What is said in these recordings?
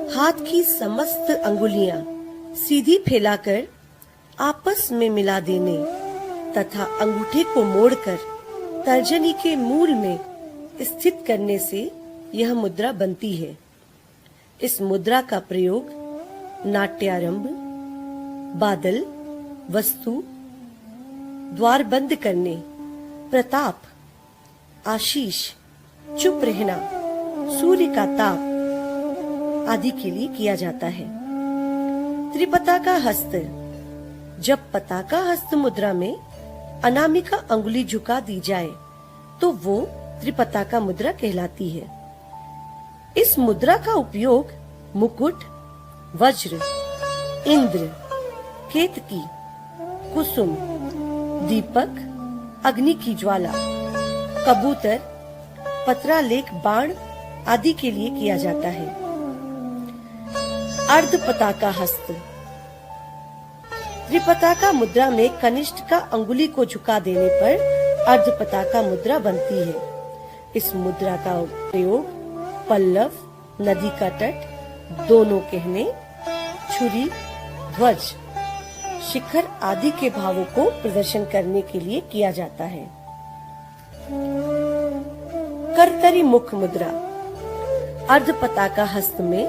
हाथ की समस्त अंगुलियां सीधी फैलाकर आपस में मिला देने तथा अंगूठे को मोड़कर तर्जनी के मूल में स्थित करने से यह मुद्रा बनती है। इस मुद्रा का प्रयोग नाट्यारंभ, बादल, वस्तु, द्वार बंद करने, प्रताप, आशीष, चुप रहना, सूर्य का ताप आदि के लिए किया जाता है। त्रिपताका हस्त। जब पताका हस्त मुद्रा में अनामिका अंगुली झुका दी जाए तो वो त्रिपताका मुद्रा कहलाती है। इस मुद्रा का उपयोग मुकुट, वज्र, इंद्र, केतकी, कुसुम, दीपक, अग्नि की ज्वाला, कबूतर, पत्रालेख, बाण आदि के लिए किया जाता है। अर्ध पताका हस्त। त्रिपताका मुद्रा में कनिष्ठ का अंगुली को झुका देने पर अर्ध पताका मुद्रा बनती है। इस मुद्रा का प्रयोग पल्लव, नदी का तट, दोनों कहने, छुरी, ध्वज, शिखर आदि के भावों को प्रदर्शन करने के लिए किया जाता है। करतरी मुख मुद्रा। अर्ध पताका हस्त में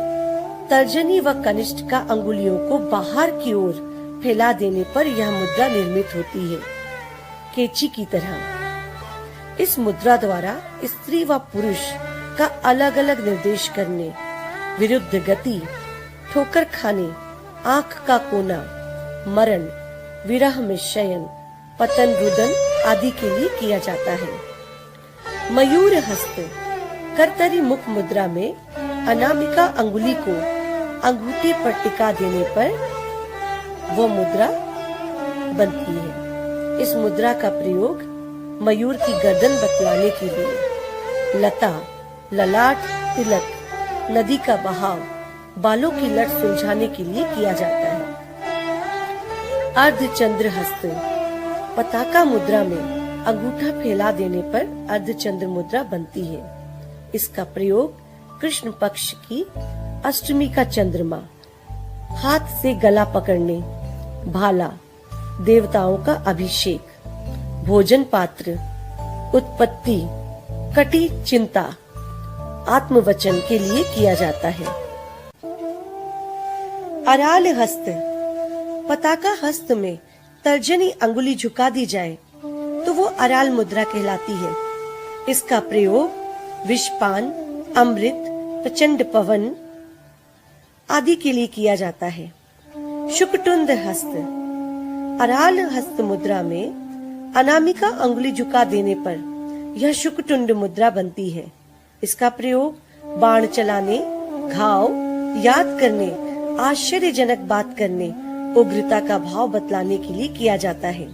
तर्जनी व कनिष्ठ का अंगुलियों को बाहर की ओर फैला देने पर यह मुद्रा निर्मित होती है, केची की तरह। इस मुद्रा द्वारा स्त्री व पुरुष का अलग अलग निर्देश करने, विरुद्ध गति, ठोकर खाने, आंख का कोना, मरण, विरह में शयन, पतन, रुदन आदि के लिए किया जाता है। मयूर हस्त। करतरी मुख मुद्रा में अनामिका अंगुली को अंगूठे पर टिका देने पर वो मुद्रा बनती है। इस मुद्रा का प्रयोग मयूर की गर्दन बतलाने के लिए, लता, ललाट, तिलक, नदी का बहाव, बालों की लट सुलझाने के लिए किया जाता है। अर्धचंद्र हस्त। पताका मुद्रा में अंगूठा फैला देने पर अर्धचंद्र मुद्रा बनती है। इसका प्रयोग कृष्ण पक्ष की अष्टमी का चंद्रमा, हाथ से गला पकड़ने, भाला, देवताओं का अभिषेक, भोजन पात्र, उत्पत्ति, कटी चिंता, आत्मवचन के लिए किया जाता है। अराल हस्त। पताका हस्त में तर्जनी अंगुली झुका दी जाए तो वो अराल मुद्रा कहलाती है। इसका प्रयोग विषपान, अमृत, प्रचंड पवन आदि के लिए किया जाता है। शुकटुंड हस्त। अराल हस्त मुद्रा में अनामिका अंगुली झुका देने पर यह शुकटुंड मुद्रा बनती है। इसका प्रयोग बाण चलाने, घाव याद करने, आश्चर्यजनक बात करने, उग्रता का भाव बतलाने के लिए किया जाता है।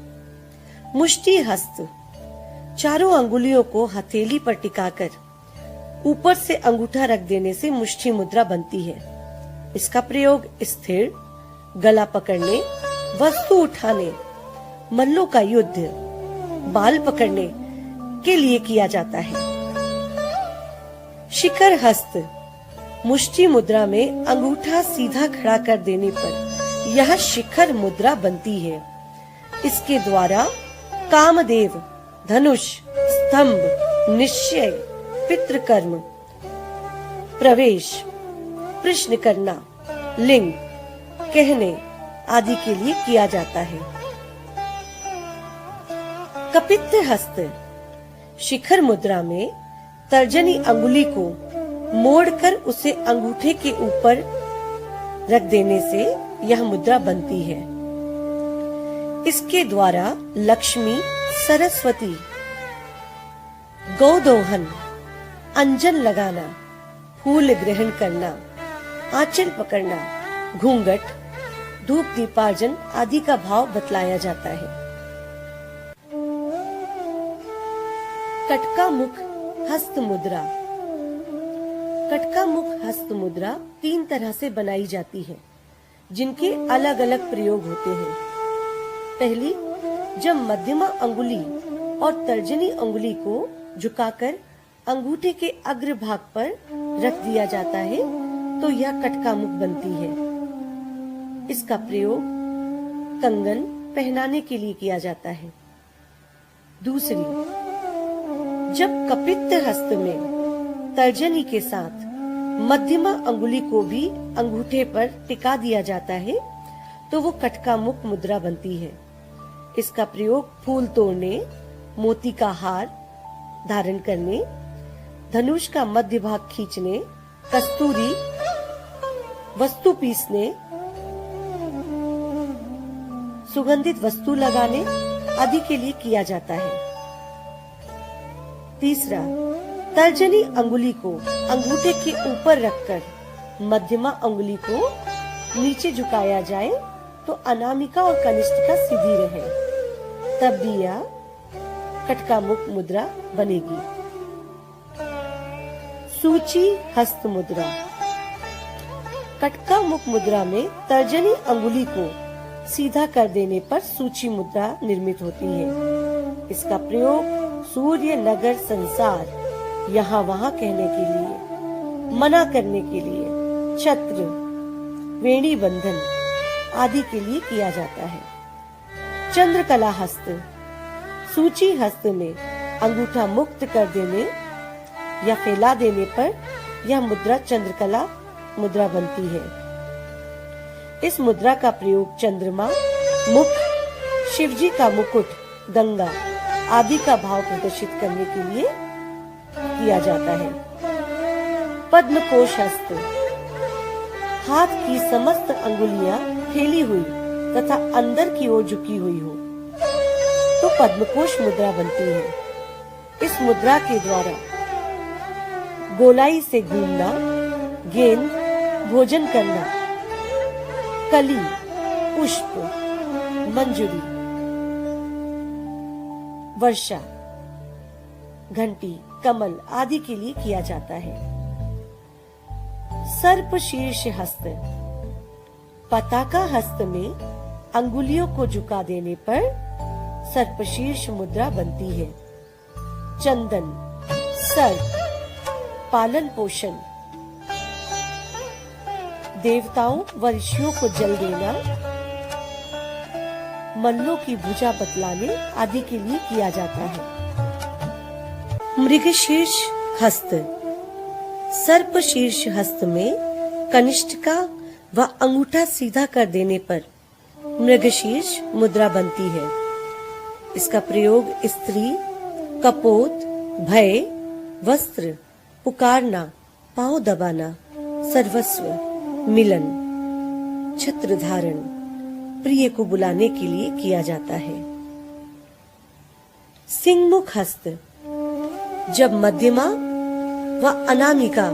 मुष्टि हस्त। चारों अंगुलियों को हथेली पर टिकाकर ऊपर से अंगूठा रख देने से मुष्टि मुद्रा बनती है। इसका प्रयोग स्थिर, गला पकड़ने, वस्तु उठाने, मल्लों का युद्ध, बाल पकड़ने के लिए किया जाता है। शिखर हस्त। मुष्टि मुद्रा में अंगूठा सीधा खड़ा कर देने पर यह शिखर मुद्रा बनती है। इसके द्वारा कामदेव, धनुष, स्तंभ, निश्चय, पितृकर्म, प्रवेश, प्रश्न करना, लिंग, कहने आदि के लिए किया जाता है। कपित्थ हस्त। शिखर मुद्रा में तर्जनी अंगुली को मोड़कर उसे अंगूठे के ऊपर रख देने से यह मुद्रा बनती है। इसके द्वारा लक्ष्मी, सरस्वती, गोदोहन, अंजन लगाना, फूल ग्रहण करना, आंचल पकड़ना, घूंघट, धूप दीपार्जन आदि का भाव बतलाया जाता है। कटका मुख हस्त मुद्रा। कटका मुख हस्त मुद्रा 3 तरह से बनाई जाती है, जिनके अलग अलग प्रयोग होते हैं। पहली, जब मध्यमा अंगुली और तर्जनी अंगुली को झुकाकर अंगूठे के अग्र भाग पर रख दिया जाता है तो यह कटका मुख बनती है। इसका प्रयोग कंगन पहनाने के लिए किया जाता है। दूसरी, जब कपित्त हस्त में तर्जनी के साथ मध्यमा अंगुली को भी अंगूठे पर टिका दिया जाता है तो वो कटका मुख मुद्रा बनती है। इसका प्रयोग फूल तोड़ने, मोती का हार धारण करने, धनुष का मध्य भाग खींचने, कस्तूरी वस्तु पीसने, सुगंधित वस्तु लगाने आदि के लिए किया जाता है। तीसरा, तर्जनी अंगुली को अंगूठे के ऊपर रखकर मध्यमा अंगुली को नीचे झुकाया जाए तो अनामिका और कनिष्ठिका सीधी रहे, तब भी यह कटका मुख मुद्रा बनेगी। सूची हस्त मुद्रा। कटका मुख मुद्रा में तर्जनी अंगुली को सीधा कर देने पर सूची मुद्रा निर्मित होती है। इसका प्रयोग सूर्य, नगर, संसार, यहाँ वहाँ कहने के लिए, मना करने के लिए, छत्र, वेणी बंधन आदि के लिए किया जाता है। चंद्रकला हस्त। सूची हस्त में अंगूठा मुक्त कर देने या फैला देने पर यह मुद्रा चंद्रकला मुद्रा बनती है। इस मुद्रा का प्रयोग चंद्रमा, मुख, शिवजी का मुकुट, गंगा आदि का भाव प्रदर्शित करने के लिए किया जाता है। पद्मकोश हस्त। हाथ की समस्त अंगुलियां फैली हुई तथा अंदर की ओर झुकी हुई हो तो पद्मकोश मुद्रा बनती है। इस मुद्रा के द्वारा गोलाई से घूमना, गेंद, भोजन करना, कली, पुष्प, मंजरी, वर्षा, घंटी, कमल आदि के लिए किया जाता है। सर्प शीर्ष हस्त। पताका हस्त में अंगुलियों को झुका देने पर सर्प शीर्ष मुद्रा बनती है। चंदन, सर्प, पालन पोषण, देवताओं व ऋषियों को जल देना, मल्लों की भुजा बतलाने आदि के लिए किया जाता है। मृगशीर्ष हस्त। सर्प शीर्ष हस्त में कनिष्ठिका व अंगूठा सीधा कर देने पर मृगशीर्ष मुद्रा बनती है। इसका प्रयोग स्त्री, कपोत, भय, वस्त्र, पुकारना, पांव दबाना, सर्वस्व, मिलन, छत्र धारण, प्रिय को बुलाने के लिए किया जाता है। सिंहमुख हस्त। जब मध्यमा व अनामिका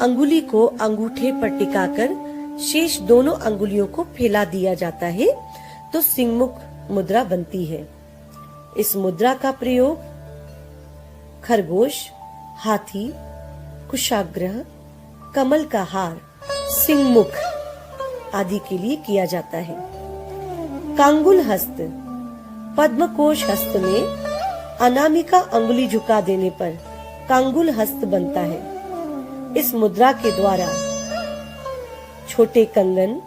अंगुली को अंगूठे पर टिकाकर शेष दोनों अंगुलियों को फैला दिया जाता है तो सिंहमुख मुद्रा बनती है। इस मुद्रा का प्रयोग खरगोश, हाथी, कुशाग्रह, कमल का हार, सिंहमुख आदि के लिए किया जाता है। कांगुल हस्त। पद्मकोश हस्त में अनामिका अंगुली झुका देने पर कांगुल हस्त बनता है। इस मुद्रा के द्वारा छोटे कंगन,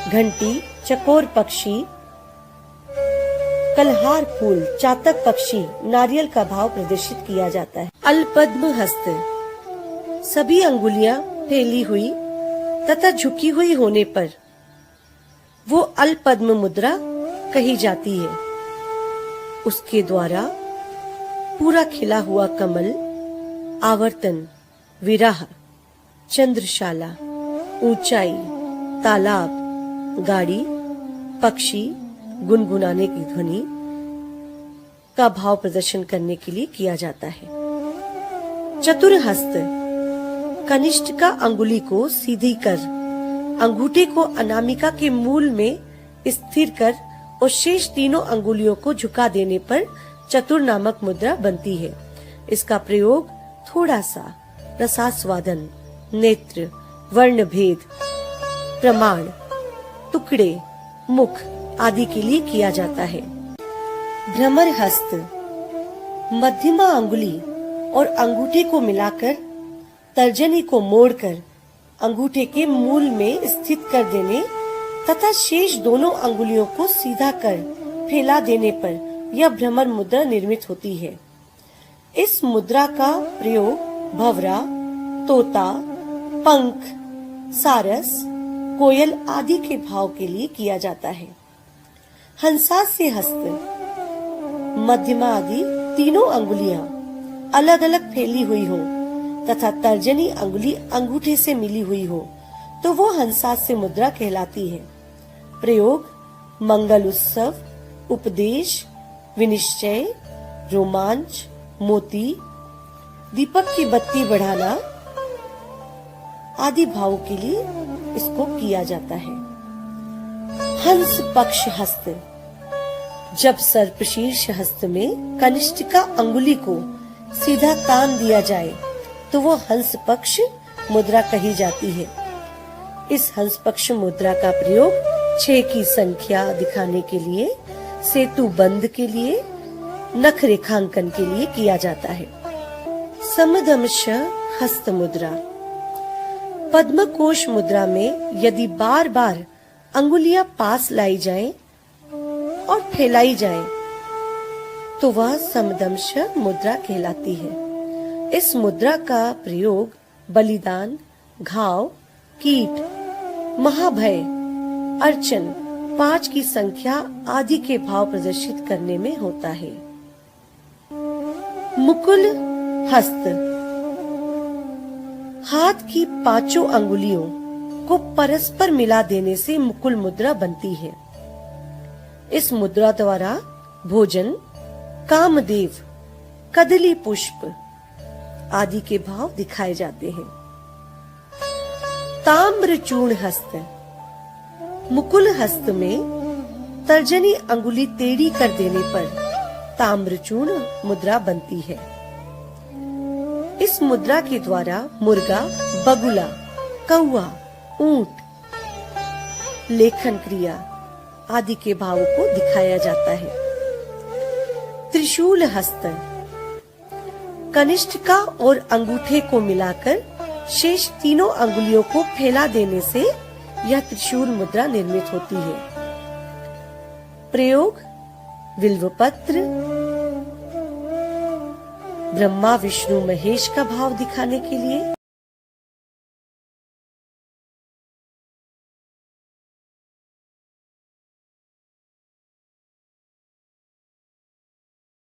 घंटी, चकोर पक्षी, कलहार फूल, चातक पक्षी, नारियल का भाव प्रदर्शित किया जाता है। अल्पद्म हस्त। सभी अंगुलियां फैली हुई तथा झुकी हुई होने पर वो अल्पद्म मुद्रा कही जाती है। उसके द्वारा पूरा खिला हुआ कमल, आवर्तन, विराह, चंद्रशाला, ऊंचाई, तालाब, गाड़ी, पक्षी, गुनगुनाने की ध्वनि का भाव प्रदर्शन करने के लिए किया जाता है। चतुरहस्त। कनिष्ठिका अंगुली को सीधी कर अंगूठे को अनामिका के मूल में स्थिर कर और शेष तीनों अंगुलियों को झुका देने पर चतुर नामक मुद्रा बनती है। इसका प्रयोग थोड़ा सा रसास्वादन, नेत्र, वर्ण भेद, प्रमाण, टुकड़े, मुख आदि के लिए किया जाता है। भ्रमर हस्त। मध्यमा अंगुली और अंगूठे को मिलाकर तर्जनी को मोड़कर अंगूठे के मूल में स्थित कर देने तथा शेष दोनों अंगुलियों को सीधा कर फैला देने पर यह भ्रमर मुद्रा निर्मित होती है। इस मुद्रा का प्रयोग भंवरा, तोता, पंख, सारस, कोयल आदि के भाव के लिए किया जाता है। हंसास्य हस्त, मध्यमा आदि तीनों अंगुलियां अलग अलग फैली हुई हो तथा तर्जनी अंगुली अंगूठे से मिली हुई हो तो वो हंसास्य मुद्रा कहलाती है। प्रयोग मंगल उत्सव, उपदेश, विनिश्चय, रोमांच, मोती, दीपक की बत्ती बढ़ाना आदि भावों के लिए इसको किया जाता है। हंस पक्ष हस्त, जब सर्पशीर्ष हस्त में कनिष्ठिका अंगुली को सीधा तान दिया जाए तो वो हंस पक्ष मुद्रा कही जाती है। इस हंस पक्ष मुद्रा का प्रयोग 6 की संख्या दिखाने के लिए, सेतु बंध के लिए, नख रेखांकन के लिए किया जाता है। समदंश हस्त मुद्रा, पद्म कोश मुद्रा में यदि बार बार अंगुलियां पास लाई जाएं और फैलाई जाएं तो वह समदंश मुद्रा कहलाती है। इस मुद्रा का प्रयोग बलिदान, घाव, कीट, महाभय, अर्चन, 5 की संख्या आदि के भाव प्रदर्शित करने में होता है। मुकुल हस्त, हाथ की 5 अंगुलियों को परस्पर मिला देने से मुकुल मुद्रा बनती है। इस मुद्रा द्वारा भोजन, कामदेव, कदली पुष्प आदि के भाव दिखाए जाते हैं। ताम्रचूर्ण हस्त, मुकुल हस्त में तर्जनी अंगुली टेढ़ी कर देने पर ताम्रचूर्ण मुद्रा बनती है। इस मुद्रा के द्वारा मुर्गा, बगुला, कौवा, ऊंट, लेखन क्रिया आदि के भावों को दिखाया जाता है। त्रिशूल हस्त, कनिष्ठिका और अंगूठे को मिलाकर शेष तीनों अंगुलियों को फैला देने से यह त्रिशूल मुद्रा निर्मित होती है। प्रयोग बिल्वपत्र, ब्रह्मा, विष्णु, महेश का भाव दिखाने के लिए,